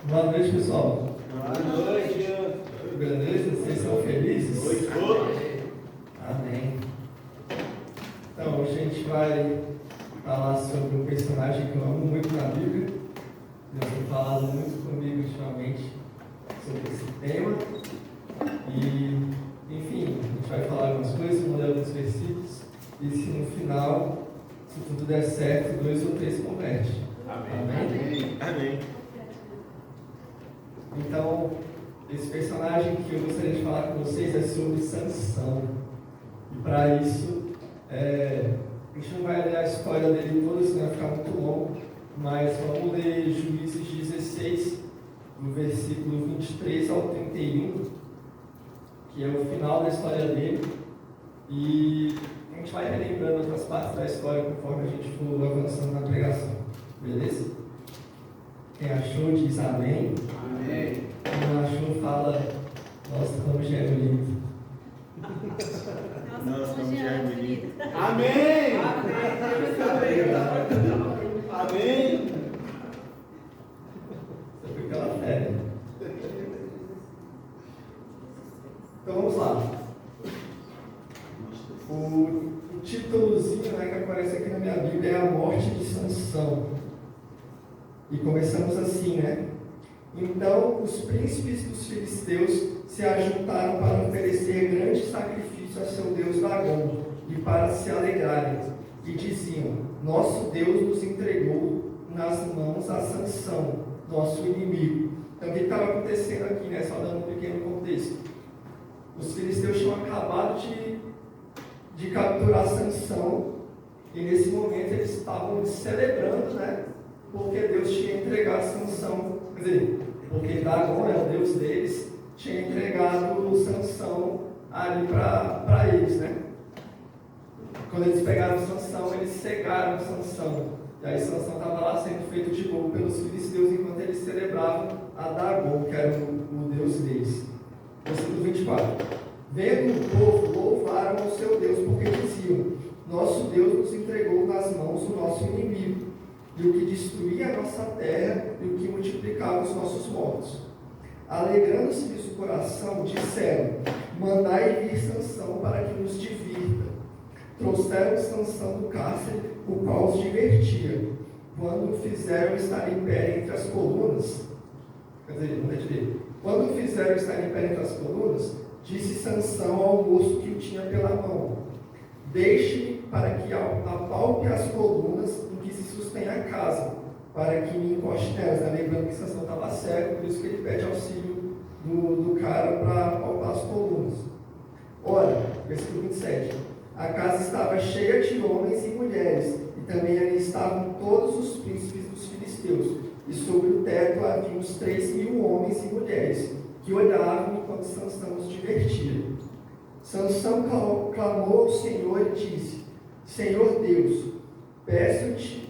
Boa noite, pessoal. Boa noite. Beleza? Vocês estão felizes? Oi. Amém. Então, hoje a gente vai falar sobre um personagem que eu amo muito na Bíblia. Deus tem falado muito comigo ultimamente sobre esse tema. E, enfim, a gente vai falar algumas coisas, vamos ler alguns versículos. E se no final, se tudo der certo, 2 ou 3 converte. Amém. Amém. Então, esse personagem que eu gostaria de falar com vocês é sobre Sansão. E para isso, a gente não vai ler a história dele toda, senão vai ficar muito longo, mas vamos ler Juízes 16, do versículo 23 ao 31, que é o final da história dele. E a gente vai relembrando outras partes da história conforme a gente for avançando na pregação. Beleza? Quem achou diz amém. Amém. Quem não achou fala, nossa, como já é bonito. Nossa, como já é bonito. Amém. Amém. Você foi pela fé, né? Então vamos lá. O títulozinho, que aparece aqui na minha Bíblia é A Morte de Sansão. E começamos assim, né? Então os príncipes dos filisteus se ajuntaram para oferecer grande sacrifício a seu deus Dagom e para se alegrarem. E diziam: nosso Deus nos entregou nas mãos a Sansão, nosso inimigo. Então o que estava acontecendo aqui, né? Só dando um pequeno contexto. Os filisteus tinham acabado de capturar Sansão, e nesse momento eles estavam celebrando, né? Porque Deus tinha entregado Sansão, quer dizer, porque Dagom é o Deus deles, tinha entregado Sansão ali para eles, né? Quando eles pegaram Sansão, eles cegaram Sansão, e aí Sansão estava lá sendo feito de bobo pelos filisteus enquanto eles celebravam a Dagom, que era o Deus deles. Versículo 24. Vendo o povo, louvaram o seu Deus, porque diziam: nosso Deus nos entregou nas mãos o nosso inimigo, e o que destruía a nossa terra, e o que multiplicava os nossos mortos. Alegrando-se-lhes o coração, disseram: mandai vir Sansão para que nos divirta. Trouxeram Sansão do cárcere, o qual os divertia. Quando o fizeram estar em pé entre as colunas, quando o fizeram estar em pé entre as colunas, disse Sansão ao moço que o tinha pela mão: deixe-me para que apalpe as colunas em que se sustém a casa, para que me encoste nelas. Lembrando que Sansão estava cego, por isso que ele pede auxílio do cara para apalpar as colunas. Ora, versículo 27, a casa estava cheia de homens e mulheres, e também ali estavam todos os príncipes dos filisteus, e sobre o teto havia uns 3.000 homens e mulheres, que olhavam enquanto Sansão os divertia. Sansão clamou ao Senhor e disse: Senhor Deus, peço-te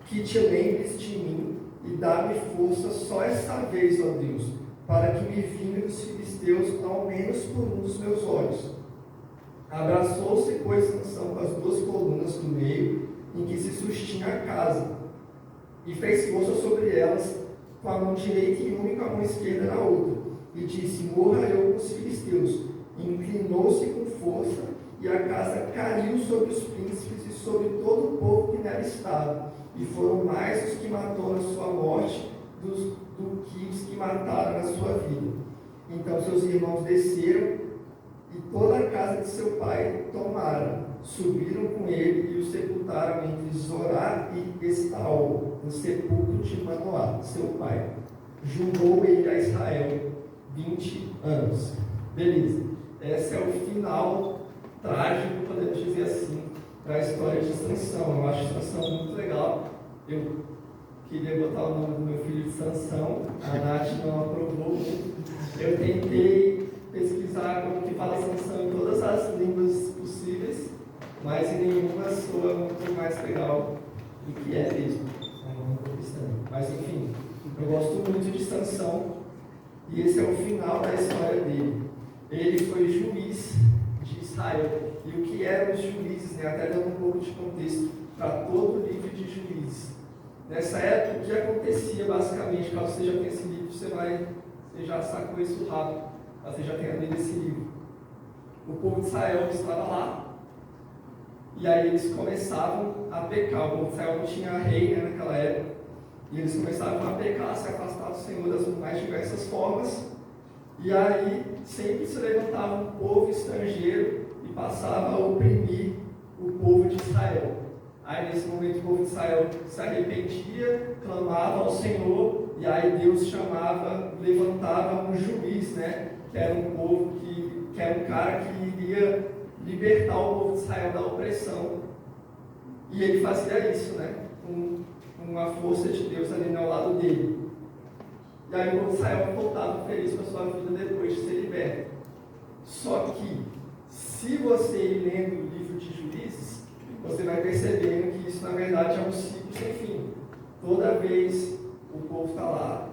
que te lembres de mim e dá-me força só esta vez, ó Deus, para que me vingue dos filisteus ao menos por um dos meus olhos. Abraçou-se, pois, Sansão com as 2 colunas do meio em que se sustinha a casa, e fez força sobre elas com a mão direita em uma e com a mão esquerda na outra, e disse: morra eu com os filisteus. Inclinou-se com força, e a casa caiu sobre os príncipes e sobre todo o povo que nela estava, e foram mais os que matou na sua morte do que os que mataram na sua vida. Então seus irmãos desceram, e toda a casa de seu pai tomaram, subiram com ele e o sepultaram entre Zorá e Estaol, no sepulcro de Manoá, seu pai. Julgou ele a Israel 20 anos. Beleza. Esse é o final trágico, podemos dizer assim, da história de Sansão. Eu acho Sansão muito legal. Eu queria botar o nome do meu filho de Sansão, a Nath não aprovou. Eu tentei pesquisar como que fala Sansão em todas as línguas possíveis, mas em nenhuma soa muito mais legal do que é mesmo. Mas enfim, eu gosto muito de Sansão, e esse é o final da história dele. Ele foi juiz de Israel. E o que eram os juízes, até dando um pouco de contexto para todo o livro de Juízes. Nessa época, o que acontecia basicamente, caso você já tenha esse livro, você já sacou isso rápido, você já tenha lido esse livro. O povo de Israel estava lá, e aí eles começavam a pecar. O povo de Israel não tinha rei, né, naquela época, e eles começavam a pecar, se afastar do Senhor das mais diversas formas, e aí sempre se levantava um povo estrangeiro e passava a oprimir o povo de Israel. Aí nesse momento o povo de Israel se arrependia, clamava ao Senhor, e aí Deus levantava um juiz, né? Que era um povo que era um cara que iria libertar o povo de Israel da opressão. E ele fazia isso, né? Com a força de Deus ali ao lado dele. E aí o povo de Israel voltava feliz com a sua vida depois de ser liberto. Só que, se você ir lendo o livro de Juízes, você vai percebendo que isso na verdade é um ciclo sem fim. Toda vez o povo está lá,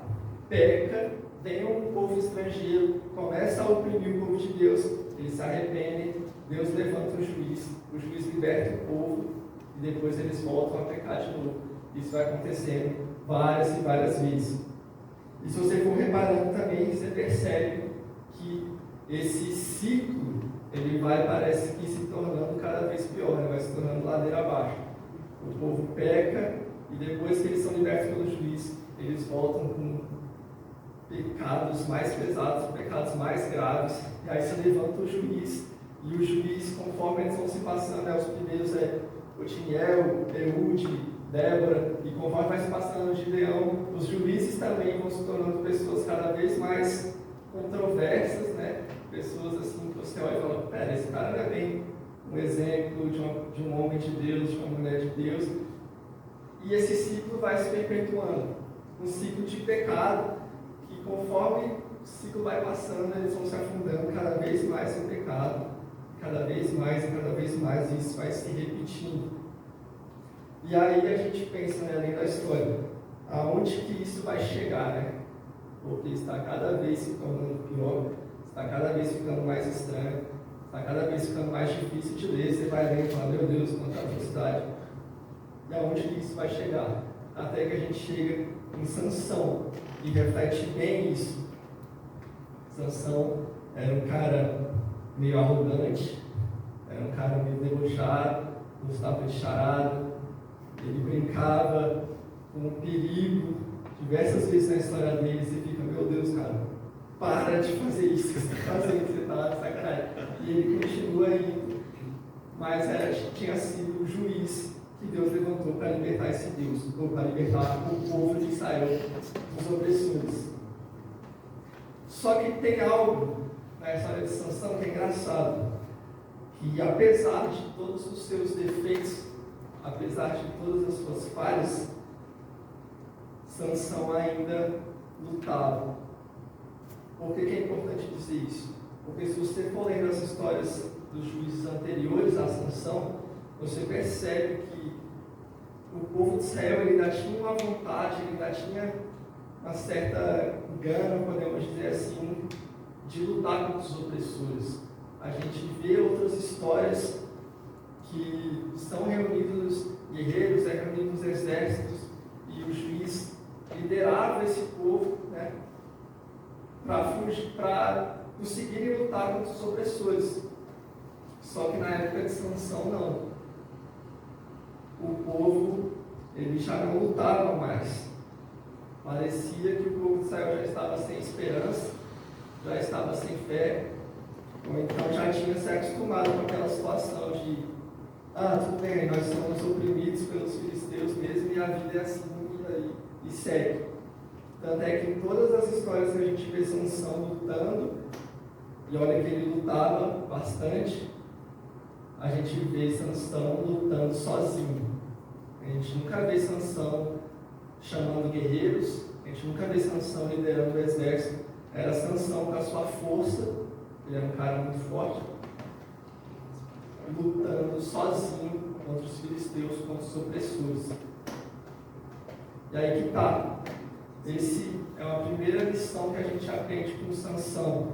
peca, vem um povo estrangeiro, começa a oprimir o povo de Deus, eles se arrependem, Deus levanta o juiz liberta o povo e depois eles voltam a pecar de novo. Isso vai acontecendo várias e várias vezes. E se você for reparando também, você percebe que esse ciclo, ele parece que se tornando cada vez pior, né? Vai se tornando ladeira abaixo. O povo peca e depois que eles são libertos pelo juiz, eles voltam com pecados mais pesados, pecados mais graves, e aí se levanta o juiz, e o juiz, conforme eles vão se passando, os primeiros Otiniel, Eude, Débora, e conforme vai se passando Gideão, os juízes também vão se tornando pessoas cada vez mais controversas, né? Pessoas assim que você olha e fala, pera, esse cara não é bem um exemplo de um homem de Deus, de uma mulher de Deus. E esse ciclo vai se perpetuando, um ciclo de pecado, que conforme o ciclo vai passando, eles vão se afundando cada vez mais em pecado, cada vez mais e cada vez mais, e isso vai se repetindo. E aí a gente pensa, né, além da história, aonde que isso vai chegar, né? Porque está cada vez se tornando pior, está cada vez ficando mais estranho, está cada vez ficando mais difícil de ler. Você vai ler e fala, meu Deus, quanta velocidade. E aonde que isso vai chegar? Até que a gente chega em Sansão, e reflete bem isso. Sansão era um cara meio arrogante, era um cara meio debochado, gostava de charada, ele brincava com o perigo diversas vezes na história dele. Você fica, meu Deus, cara, para de fazer isso que você está fazendo, você está de sacanagem. E ele continua indo, mas tinha sido o juiz que Deus levantou para libertar esse Deus, ou para libertar o povo de Israel dos opressores. Só que tem algo na história de Sansão que é engraçado, que apesar de todos os seus defeitos, apesar de todas as suas falhas, Sansão ainda lutava. Por que é importante dizer isso? Porque se você for lendo as histórias dos juízes anteriores a Sansão, você percebe que o povo de Israel ainda tinha uma vontade, ainda tinha uma certa gana, podemos dizer assim, de lutar contra os opressores. A gente vê outras histórias que estão reunidos guerreiros, reunidos exércitos, e o juiz liderava esse povo, né, para conseguirem lutar contra os opressores. Só que na época de Sansão não. O povo, ele já não lutava mais. Parecia que o povo de Israel já estava sem esperança, já estava sem fé, ou então já tinha se acostumado com aquela situação de tudo bem, nós somos oprimidos pelos filisteus mesmo, e a vida é assim, e segue. Tanto é que em todas as histórias que a gente vê Sansão lutando, e olha que ele lutava bastante, a gente vê Sansão lutando sozinho. A gente nunca vê Sansão chamando guerreiros, a gente nunca vê Sansão liderando o exército. Era Sansão com a sua força, ele era um cara muito forte, lutando sozinho contra os filisteus, contra os opressores. E aí que está. Esse é a primeira lição que a gente aprende com Sansão.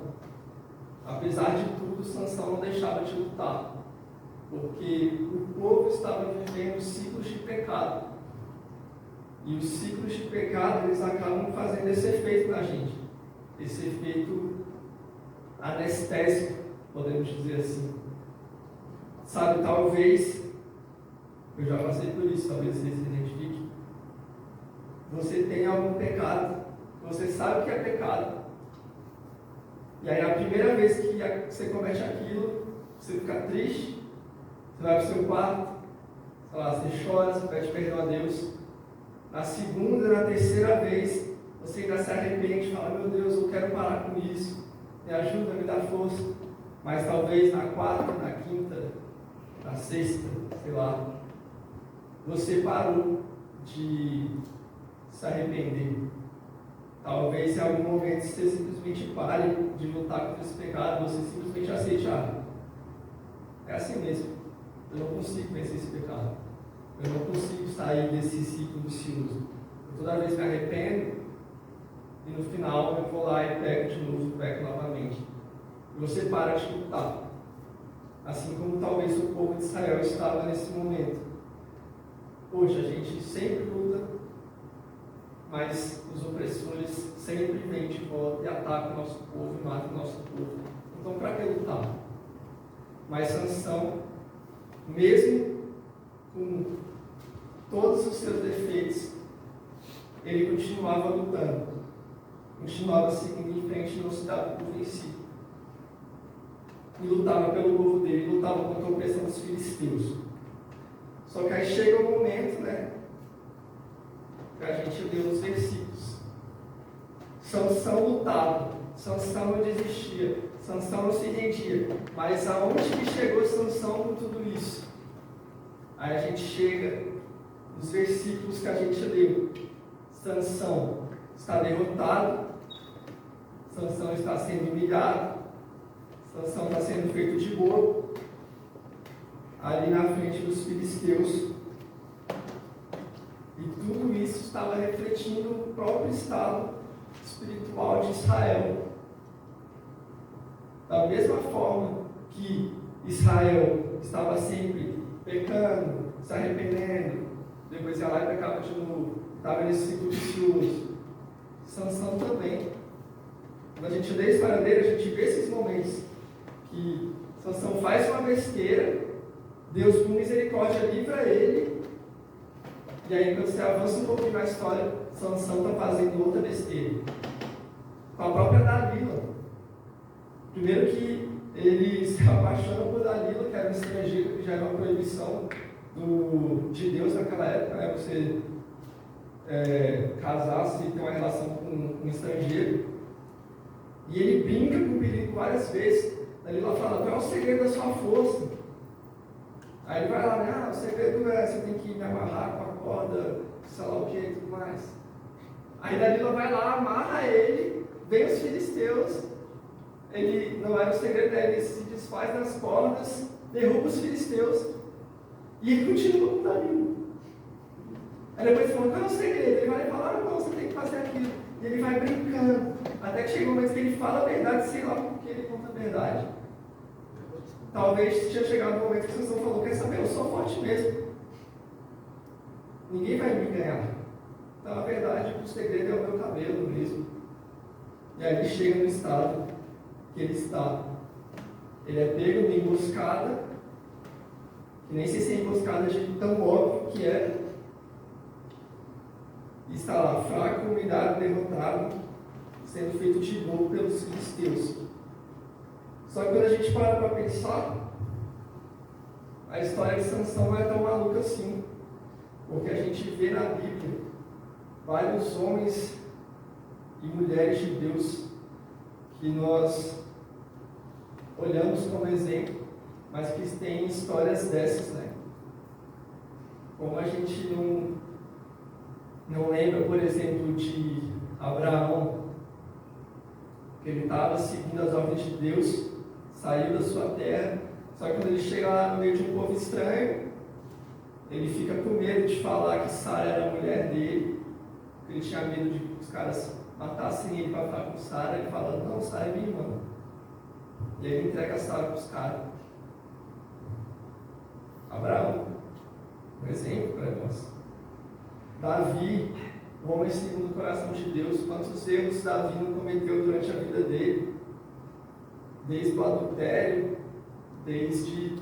Apesar de tudo, Sansão não deixava de lutar, porque o povo estava vivendo ciclos de pecado. E os ciclos de pecado, eles acabam fazendo esse efeito na gente. Esse efeito anestésico, podemos dizer assim. Sabe, talvez, eu já passei por isso, talvez você se identifique. Você tem algum pecado, você sabe que é pecado. E aí a primeira vez que você comete aquilo, você fica triste, você vai para o seu quarto, sei lá, você chora, você pede perdão a Deus. Na segunda, na terceira vez, você ainda se arrepende e fala, meu Deus, eu quero parar com isso, me ajuda, me dá força. Mas talvez na quarta, na quinta, na sexta, sei lá, você parou de se arrepender. Talvez em algum momento você simplesmente pare de lutar contra esse pecado, você simplesmente aceite, é assim mesmo, eu não consigo vencer esse pecado, eu não consigo sair desse ciclo vicioso. Eu toda vez me arrependo e no final eu vou lá e peco de novo, peco novamente. E você para de lutar, assim como talvez o povo de Israel estava nesse momento. Poxa, a gente sempre luta, mas os opressores sempre vêm de volta e atacam o nosso povo e matam o nosso povo. Então, para que lutar? Mas Sansão, mesmo com todos os seus defeitos, ele continuava lutando, continuava seguindo em frente e não se dava por vencido. E lutava pelo povo dele, lutava contra a opressão dos filisteus. Só que aí chega um momento, que a gente lê nos versículos. Sansão lutava, Sansão não desistia, Sansão não se rendia. Mas aonde que chegou Sansão com tudo isso? Aí a gente chega nos versículos que a gente leu. Sansão está derrotado, Sansão está sendo humilhado, Sansão está sendo feito de bobo, ali na frente dos filisteus. E tudo isso estava refletindo o próprio estado espiritual de Israel. Da mesma forma que Israel estava sempre pecando, se arrependendo, depois ia lá e pecava de novo, estava nesse ciclo vicioso. Sansão também. Quando a gente lê a história dele, a gente vê esses momentos que Sansão faz uma besteira, Deus com misericórdia livra ele, e aí quando você avança um pouquinho na história, Sansão está fazendo outra besteira. Com a própria Dalila. Primeiro que ele se apaixona por Dalila, que era um estrangeiro, que já era uma proibição de Deus naquela época, você casar-se e ter uma relação com um estrangeiro. E ele brinca com o perigo várias vezes. Dalila fala, qual é o segredo da sua força? Aí ele vai lá, o segredo é você tem que me amarrar com a corda, sei lá o que e tudo mais. Aí Dalila vai lá, amarra ele, vem os filisteus, ele não era o segredo dele, ele se desfaz das cordas, derruba os filisteus e ele continua com Dalila. Aí depois ele fala, qual é o segredo? Ele vai falar, não, você tem que fazer aquilo. E ele vai brincando, até que chega um momento que ele fala a verdade, sei lá por que ele conta a verdade. Talvez tinha chegado um momento que Sansão falou, quer saber, eu sou forte mesmo. Ninguém vai me ganhar. Então, na verdade, o segredo é o meu cabelo mesmo. E aí ele chega no estado que ele está. Ele é pego numa emboscada, que nem sei se é emboscada de tão óbvio que é. E está lá, fraco, humilhado, derrotado, sendo feito de bobo pelos filisteus. Só que quando a gente para pensar, a história de Sansão não é tão maluca assim. Porque a gente vê na Bíblia vários homens e mulheres de Deus que nós olhamos como exemplo, mas que têm histórias dessas, Como a gente não lembra, por exemplo, de Abraão, que ele estava seguindo as ordens de Deus, saiu da sua terra, só que quando ele chega lá no meio de um povo estranho, ele fica com medo de falar que Sara era a mulher dele, porque ele tinha medo de que os caras matassem ele para falar com Sara. Ele fala, não, Sara é minha irmã. E aí ele entrega Sara para os caras. Abraão, um exemplo para nós. Davi, o homem segundo o coração de Deus, quantos erros Davi não cometeu durante a vida dele, desde o adultério, desde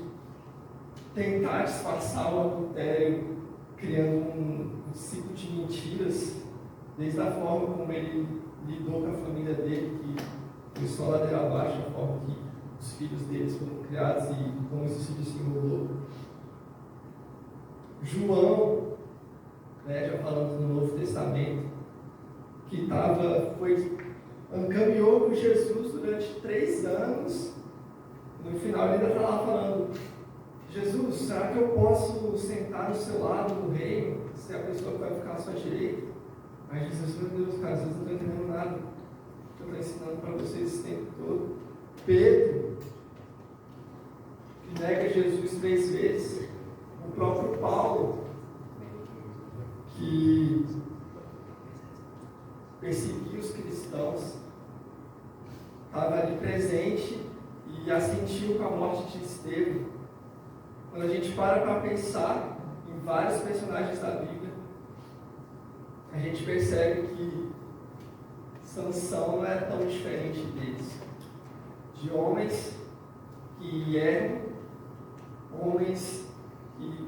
tentar disfarçar o adultério, criando um ciclo de mentiras, desde a forma como ele lidou com a família dele, que foi só ladeira abaixo, a forma que os filhos deles foram criados e como isso se desenrolou. João, né, já falando no Novo Testamento, que caminhou com Jesus durante 3 anos, no final ele ainda está lá falando: Jesus, será que eu posso sentar do seu lado no reino, se a pessoa vai ficar à sua direita? Aí Jesus, meu Deus, cara, vocês não estão entendendo nada que eu estou ensinando para vocês esse tempo todo. Pedro, que nega Jesus 3 vezes. O próprio Paulo, que perseguia os cristãos, estava ali presente e assentiu com a morte de Estevão. Quando a gente para pensar em vários personagens da Bíblia, a gente percebe que Sansão não é tão diferente deles. De homens que erram, homens que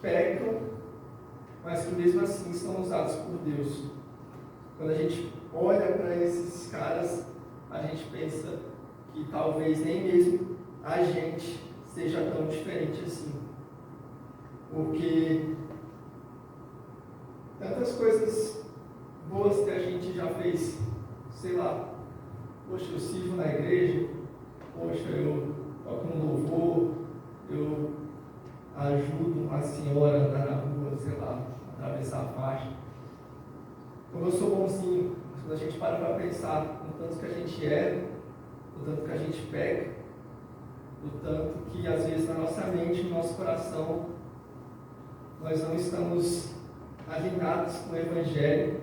pecam, mas que mesmo assim são usados por Deus. Quando a gente olha para esses caras, a gente pensa que talvez nem mesmo a gente seja tão diferente assim. Porque tantas coisas boas que a gente já fez, sei lá, poxa, eu sirvo na igreja, poxa, eu toco no louvor, eu ajudo uma senhora a andar na rua, sei lá, atravessar a faixa. Como eu sou bonzinho, quando a gente para pensar no tanto que a gente erra, no tanto que a gente peca, no tanto que às vezes na nossa mente, no nosso coração, nós não estamos alinhados com o Evangelho.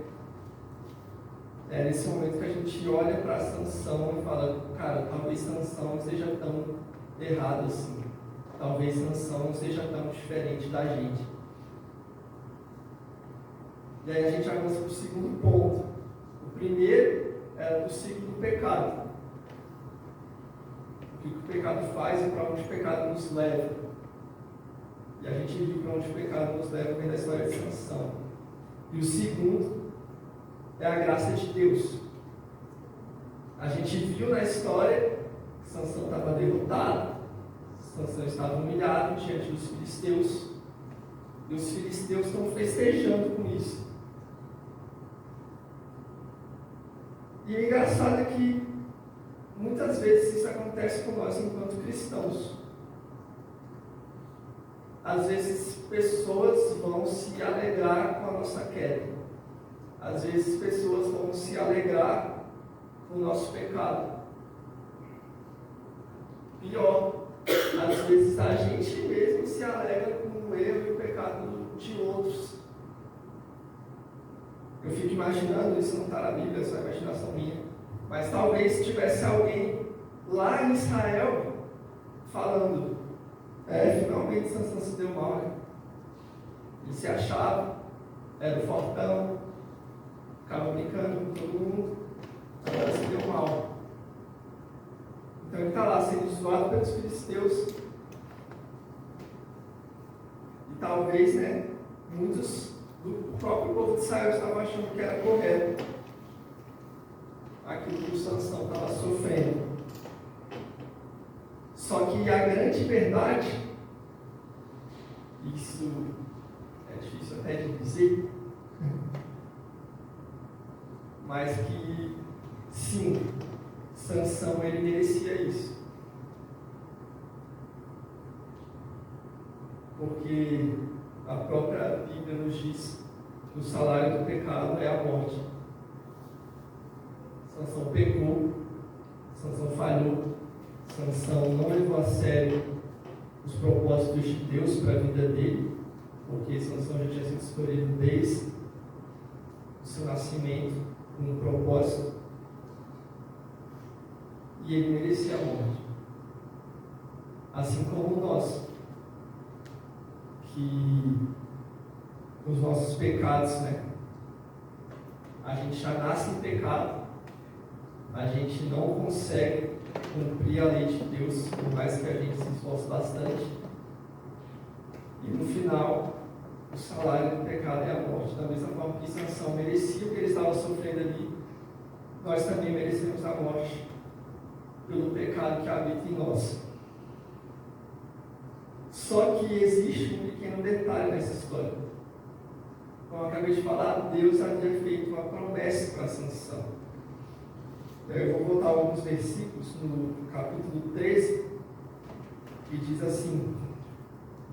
É nesse momento que a gente olha para Sansão e fala: cara, talvez Sansão não seja tão errado assim. Talvez Sansão não seja tão diferente da gente. E aí a gente avança para o segundo ponto. O primeiro é o ciclo do pecado. O que o pecado faz e para onde o pecado nos leva. E a gente viu para onde o pecado nos leva vem da história de Sansão. E o segundo é a graça de Deus. A gente viu na história que Sansão estava derrotado, Sansão estava humilhado diante dos filisteus, e os filisteus estão festejando com isso. E o engraçado é que muitas vezes isso acontece com nós enquanto cristãos. Às vezes pessoas vão se alegrar com a nossa queda. Às vezes pessoas vão se alegrar com o nosso pecado. Pior, às vezes a gente mesmo se alegra com o erro e o pecado de outros. Eu fico imaginando, isso não está na Bíblia, essa é uma imaginação minha, mas talvez tivesse alguém lá em Israel falando: finalmente Sansão se deu mal, né? Ele se achava, era o fortão, ficava brincando com todo mundo, agora se deu mal. Então ele está lá sendo zoado pelos filisteus. E talvez, muitos do próprio povo de Israel estavam achando que era correto aquilo que o Sansão estava sofrendo. Só que a grande verdade, isso é difícil até de dizer, mas que sim, Sansão ele merecia isso. Porque a própria Bíblia nos diz que o salário do pecado é a morte. Sansão pecou, Sansão falhou, Sansão não levou a sério os propósitos de Deus para a vida dele, porque Sansão já tinha sido escolhido desde o seu nascimento com um propósito, e ele merecia a morte. Assim como nós, que os nossos pecados, né? A gente já nasce em pecado, a gente não consegue cumprir a lei de Deus, por mais que a gente se esforce bastante. E no final, o salário do pecado é a morte. Da mesma forma que Sansão merecia o que ele estava sofrendo ali, nós também merecemos a morte pelo pecado que habita em nós. Só que existe um pequeno detalhe nessa história. Como eu acabei de falar, Deus havia feito uma promessa para Sansão. Eu vou voltar alguns versículos no capítulo 13, que diz assim,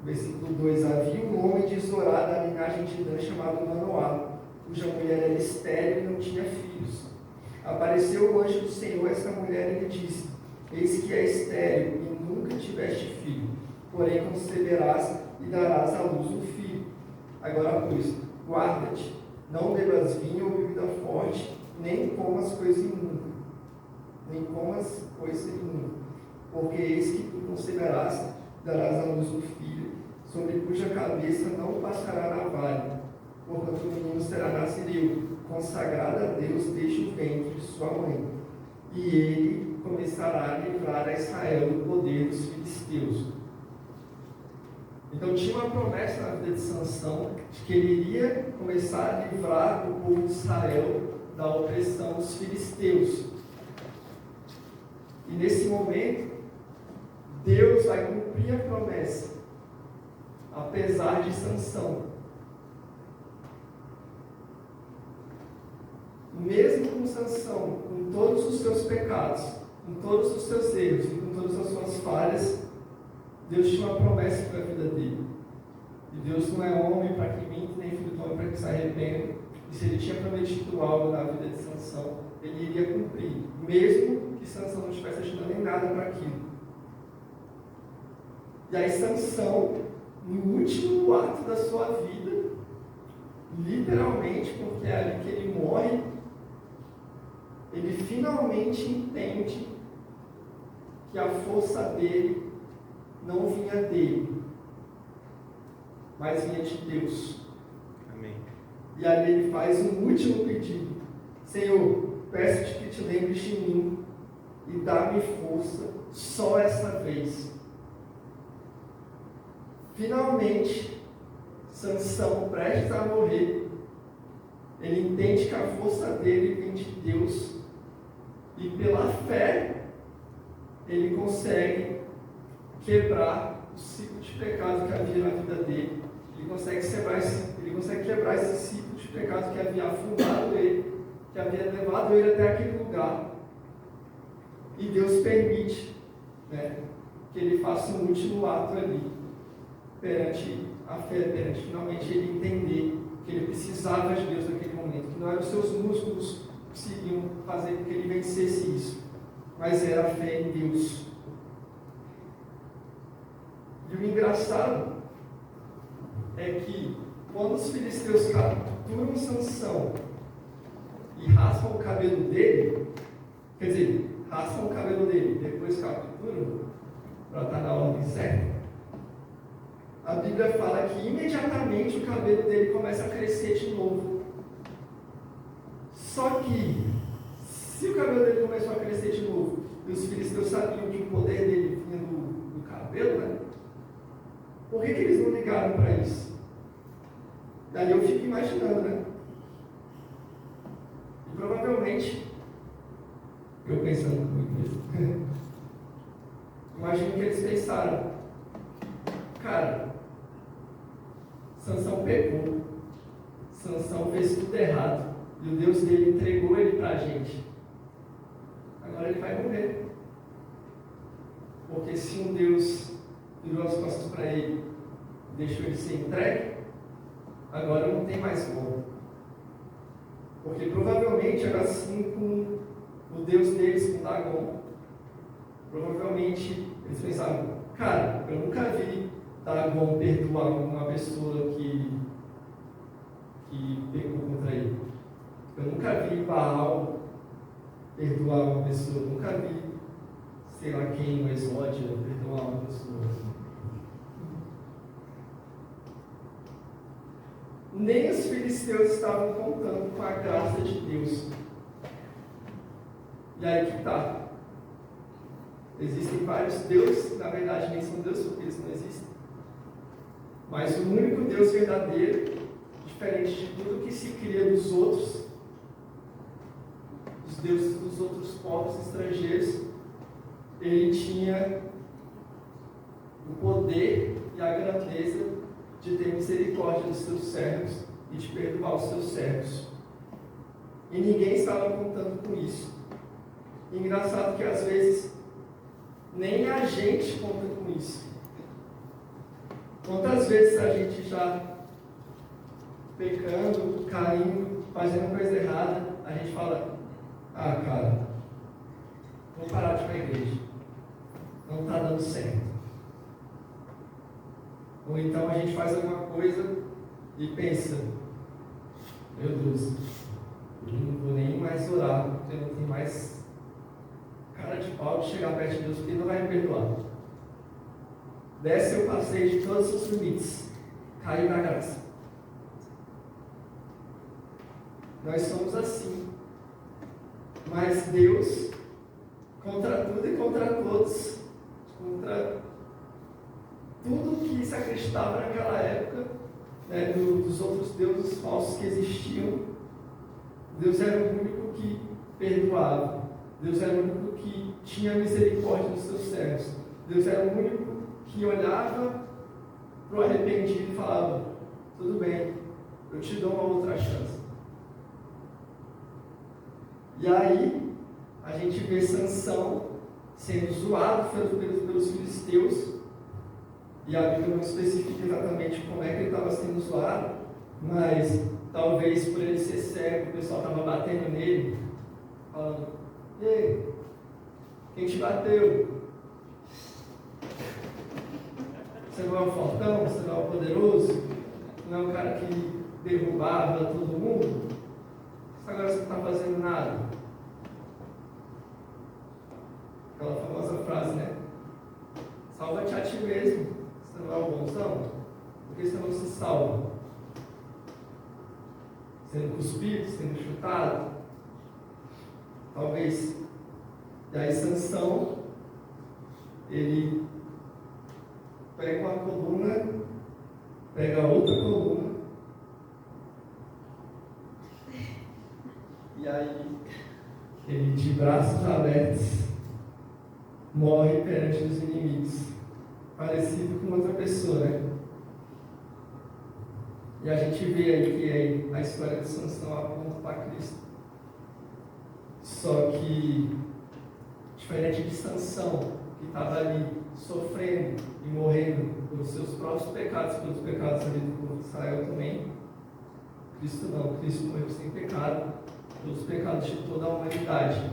versículo 2: havia um homem de Zorá da linhagem de Dan chamado Manoá, cuja mulher era estéril e não tinha filhos. Apareceu o anjo do Senhor a esta mulher e lhe disse: eis que é estéril e nunca tiveste filho, porém conceberás e darás à luz um filho. Agora, pois, guarda-te, não bebas vinho ou bebida forte, nem comas coisa imunda, porque eis que tu conceberás, darás à luz um filho, sobre cuja cabeça não passará navalha, porquanto o menino será nascido, consagrado a Deus desde o ventre de sua mãe, e ele começará a livrar a Israel do poder dos filisteus. Então tinha uma promessa na vida de Sansão, de que ele iria começar a livrar o povo de Israel da opressão dos filisteus. E nesse momento, Deus vai cumprir a promessa, apesar de Sansão. Mesmo com Sansão, com todos os seus pecados, com todos os seus erros e com todas as suas falhas, Deus tinha uma promessa para a vida dele. E Deus não é homem para que minta, nem filho do homem para que se arrependa. E se ele tinha prometido algo na vida de Sansão, ele iria cumprir, mesmo que Sansão não estivesse ajudando em nada para aquilo. E aí Sansão, no último ato da sua vida, literalmente, porque é ali que ele morre, ele finalmente entende que a força dele não vinha dele, mas vinha de Deus. Amém. E ali ele faz um último pedido: Senhor, peço-te que te lembres de mim e dá-me força só essa vez. Finalmente, Sansão, prestes a morrer, ele entende que a força dele vem de Deus, e pela fé ele consegue quebrar o ciclo de pecado que havia na vida dele. Ele consegue quebrar esse ciclo de pecado que havia afundado ele, que havia levado ele até aquele lugar. E Deus permite, né, que ele faça um último ato ali, perante a fé, perante finalmente ele entender que ele precisava de Deus naquele momento, que não eram os seus músculos que conseguiam fazer com que ele vencesse isso, mas era a fé em Deus. E o engraçado é que quando os filisteus capturam Sansão e raspam o cabelo dele, quer dizer, raspam o cabelo dele, depois capturam, para estar na ordem certa, a Bíblia fala que imediatamente o cabelo dele começa a crescer de novo. Só que, se o cabelo dele começou a crescer de novo, e os filisteus sabiam que o poder dele vinha do cabelo, né? Por que eles não ligaram para isso? Daí eu fico imaginando, né? E provavelmente, eu pensando muito nisso, imagino que eles pensaram: cara, Sansão pecou, Sansão fez tudo errado, e o Deus dele entregou ele para a gente. Agora ele vai morrer. Porque se um Deus virou as costas para ele, deixou ele ser entregue, agora não tem mais como. Porque provavelmente era assim com o Deus deles, com Dagon. Provavelmente eles pensavam: cara, eu nunca vi Dagon perdoar uma pessoa que pecou contra ele. Eu nunca vi Baal perdoar uma pessoa. Eu nunca vi, sei lá quem, o Exódia, perdoar uma pessoa. nem os filisteus estavam contando com a graça de Deus. E aí que está. Existem vários deuses, na verdade nem são deuses porque eles não existem. Mas o único Deus verdadeiro, diferente de tudo que se cria dos outros, os deuses dos outros povos estrangeiros, ele tinha o poder e a grandeza de ter misericórdia dos seus servos e de perdoar os seus servos. E ninguém estava contando com isso. E engraçado que às vezes nem a gente conta com isso. Quantas vezes a gente já pecando, caindo, fazendo coisa errada, a gente fala: ah, cara, vou parar de ir para a igreja, não está dando certo. Ou então a gente faz alguma coisa e pensa: meu Deus, eu não vou nem mais orar, porque eu não tenho mais cara de pau de chegar perto de Deus, porque Ele não vai me perdoar. Dessa eu passei de todos os limites, caí na graça. Nós somos assim. Mas Deus, contra tudo e contra todos, contra tudo que se acreditava naquela época, né, dos outros deuses falsos que existiam, Deus era o único que perdoava. Deus era o único que tinha misericórdia dos seus servos. Deus era o único que olhava para o arrependido e falava: tudo bem, eu te dou uma outra chance. E aí, a gente vê Sansão sendo zoado pelos filisteus, e a Bíblia não especifica exatamente como é que ele estava sendo zoado, mas talvez por ele ser cego, o pessoal estava batendo nele, falando: ei, quem te bateu? Você não é um fortão? Você não é um poderoso? Não é um cara que derrubava todo mundo? Agora você não está fazendo nada. Aquela famosa frase, né? Salva-te a ti mesmo. Você não é um bonzão? Por que você não se salva? Sendo cuspido, sendo chutado? Talvez. E aí Sansão, ele pega uma coluna, pega outra coluna, e aí ele, de braços abertos, morre perante os inimigos, parecido com outra pessoa, né? E a gente vê aí que a história de Sansão aponta para Cristo. Só que, diferente de Sansão, que estava ali sofrendo e morrendo pelos seus próprios pecados, pelos pecados ali do povo de Israel também, Cristo não. Cristo morreu sem pecado, pelos pecados de toda a humanidade.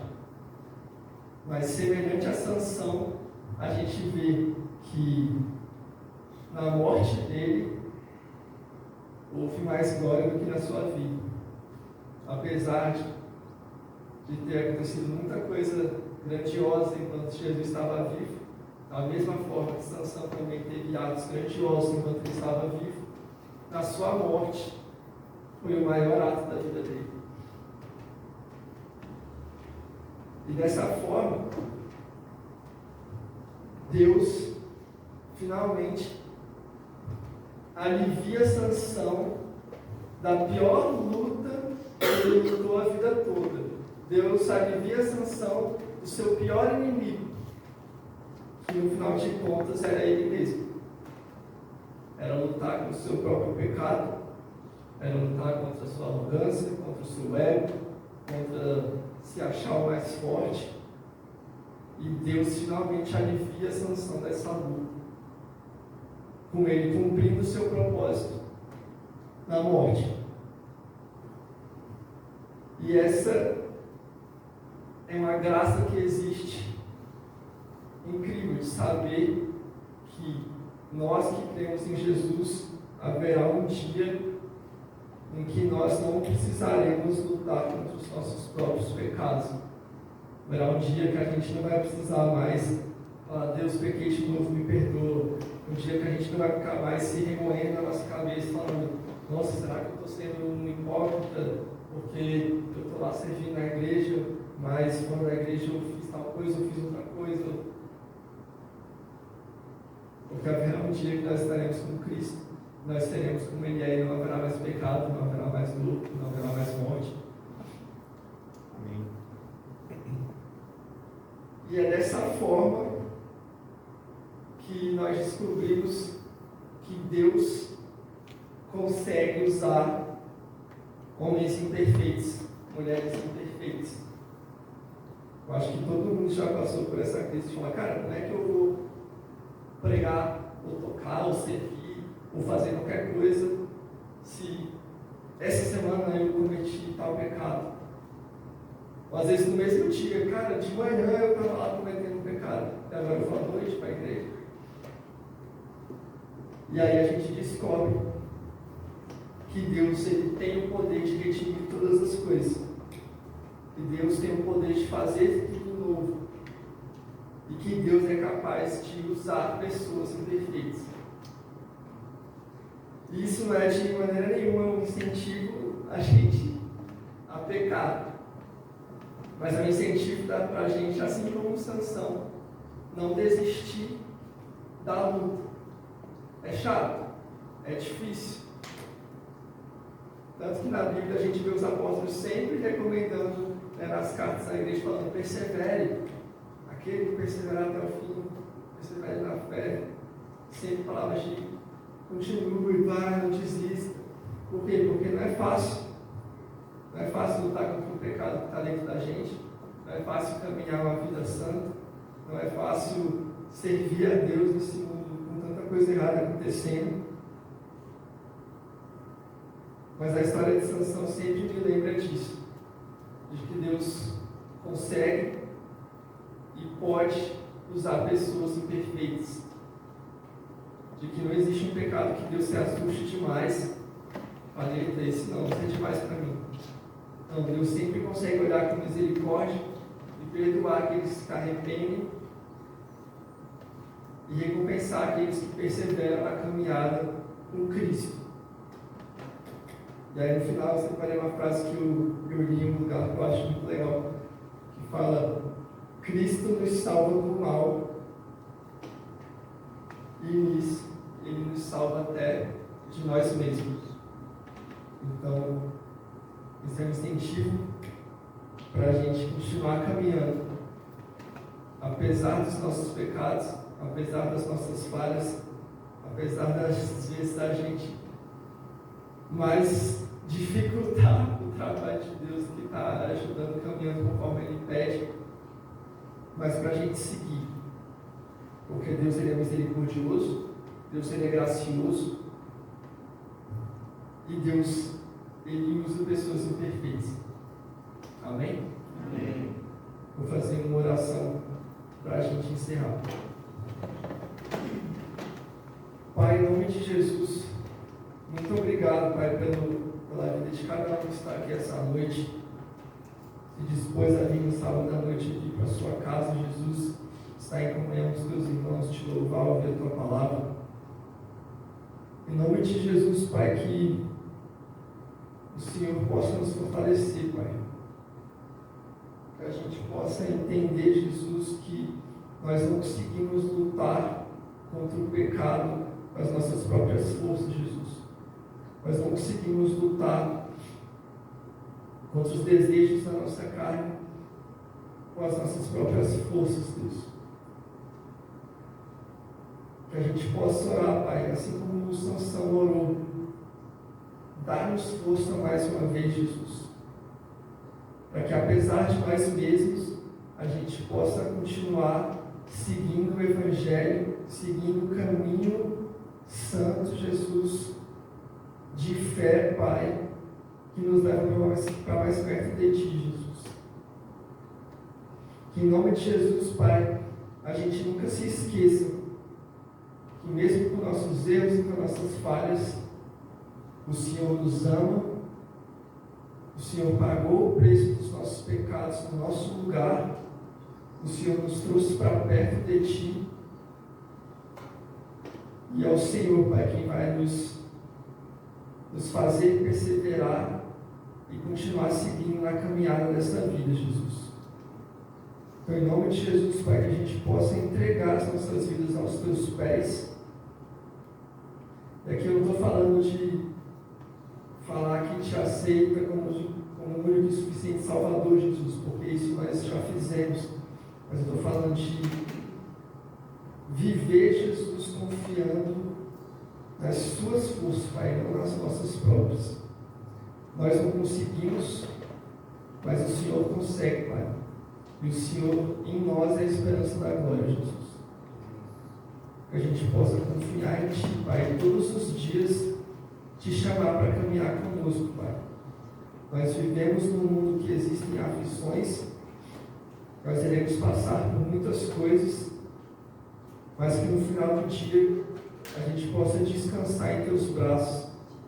Mas semelhante a Sansão, a gente vê que na morte dele houve mais glória do que na sua vida. Apesar de ter acontecido muita coisa grandiosa enquanto Jesus estava vivo, da mesma forma que Sansão também teve atos grandiosos enquanto ele estava vivo, na sua morte foi o maior ato da vida dele. E dessa forma, Deus finalmente alivia Sansão da pior luta que ele lutou a vida toda. Deus alivia Sansão do seu pior inimigo, que no final de contas era ele mesmo. Era lutar com o seu próprio pecado, era lutar contra a sua arrogância, contra o seu ego, contra se achar o mais forte. E Deus finalmente alivia Sansão dessa luta, com ele cumprindo o seu propósito na morte. E essa é uma graça que existe, incrível, de saber que nós que cremos em Jesus, haverá um dia em que nós não precisaremos lutar contra os nossos próprios pecados. Haverá um dia que a gente não vai precisar mais falar: Deus, pequei de novo, me perdoa. Um dia que a gente não vai ficar mais se remoendo na nossa cabeça falando: nossa, será que eu estou sendo um hipócrita porque eu estou lá servindo na igreja, mas quando na igreja eu fiz tal coisa, eu fiz outra coisa? Porque haverá um dia que nós estaremos com Cristo, nós teremos como Ele é, e não haverá mais pecado, não haverá mais luto, não haverá mais morte. Amém. E é dessa forma que nós descobrimos que Deus consegue usar homens imperfeitos, mulheres imperfeitas. Eu acho que todo mundo já passou por essa crise de falar, cara, como é que eu vou pregar, ou tocar, ou servir, ou fazer qualquer coisa, se essa semana eu cometi tal pecado? Ou às vezes no mesmo dia, cara, de manhã eu estava lá cometendo um pecado, e agora eu vou à noite para a igreja. E aí a gente descobre que Deus ele tem o poder de redimir todas as coisas. E Deus tem o poder de fazer tudo novo. E que Deus é capaz de usar pessoas imperfeitas. E isso não é de maneira nenhuma um incentivo a gente a pecar. Mas é um incentivo para a gente, assim como Sansão, não desistir da luta. É chato, é difícil. Tanto que na Bíblia a gente vê os apóstolos sempre recomendando, nas cartas da igreja, falando: persevere, aquele que perseverar até o fim, persevere na fé. Sempre palavras de continue, vai, não desista. Por quê? Porque não é fácil. Não é fácil lutar contra o pecado que está dentro da gente. Não é fácil caminhar uma vida santa. Não é fácil servir a Deus nesse mundo com tanta coisa errada acontecendo. Mas a história de Sansão sempre me lembra disso. De que Deus consegue e pode usar pessoas imperfeitas. De que não existe um pecado que Deus se assuste demais. Falei, esse não é demais para mim. Não, Deus sempre consegue olhar com misericórdia e perdoar aqueles que se arrependem e recompensar aqueles que perseveram na caminhada com Cristo. E aí no final eu separei uma frase que eu li em um lugar que eu acho muito legal, que fala: Cristo nos salva do mal e nisso Ele nos salva até de nós mesmos. Então, esse é um incentivo para a gente continuar caminhando, apesar dos nossos pecados, apesar das nossas falhas, apesar das vezes da gente mais dificultar o trabalho de Deus que está ajudando, caminhando conforme Ele pede, mas para a gente seguir, porque Deus ele é misericordioso, Deus ele é gracioso e Deus ele usa pessoas imperfeitas. Amém? Amém. Vou fazer uma oração para a gente encerrar. Pai, em nome de Jesus, muito obrigado, Pai, pela vida de cada um que está aqui essa noite. Se dispôs a vir no sábado à noite aqui para a sua casa, Jesus, estar em comunhão com os teus irmãos, te louvar, ouvir a tua palavra. Em nome de Jesus, Pai, que o Senhor possa nos fortalecer, Pai. Que a gente possa entender, Jesus, que nós não conseguimos lutar contra o pecado com as nossas próprias forças, Jesus. Nós não conseguimos lutar contra os desejos da nossa carne com as nossas próprias forças, Deus. Que a gente possa orar, Pai, assim como o Sansão orou. Dá-nos força mais uma vez, Jesus. Para que, apesar de nós mesmos, a gente possa continuar seguindo o Evangelho, seguindo o caminho santo, Jesus, de fé, Pai, que nos leva para mais perto de Ti, Jesus. Que em nome de Jesus, Pai, a gente nunca se esqueça que mesmo com nossos erros e com nossas falhas, o Senhor nos ama, o Senhor pagou o preço dos nossos pecados no nosso lugar, o Senhor nos trouxe para perto de Ti, e é o Senhor, Pai, quem vai nos nos fazer perseverar e continuar seguindo na caminhada dessa vida, Jesus. Então, em nome de Jesus, Pai, que a gente possa entregar as nossas vidas aos Teus pés. E aqui eu não estou falando de falar que Te aceita como o único e suficiente Salvador, Jesus, porque isso nós já fizemos. Mas eu estou falando de viver, Jesus, confiando nas Suas forças, Pai, não nas nossas próprias. Nós não conseguimos, mas o Senhor consegue, Pai. E o Senhor em nós é a esperança da glória, Jesus. Que a gente possa confiar em Ti, Pai, e todos os dias Te chamar para caminhar conosco, Pai. Nós vivemos num mundo que existem aflições, nós iremos passar por muitas coisas, mas que no final do dia a gente possa descansar em Teus braços,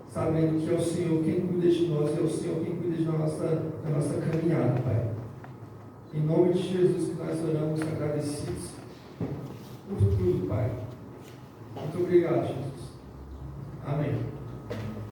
sabendo que é o Senhor quem cuida de nós, é o Senhor quem cuida da nossa caminhada, Pai. Em nome de Jesus que nós oramos agradecidos por tudo, Pai. Muito obrigado, Jesus. Amém.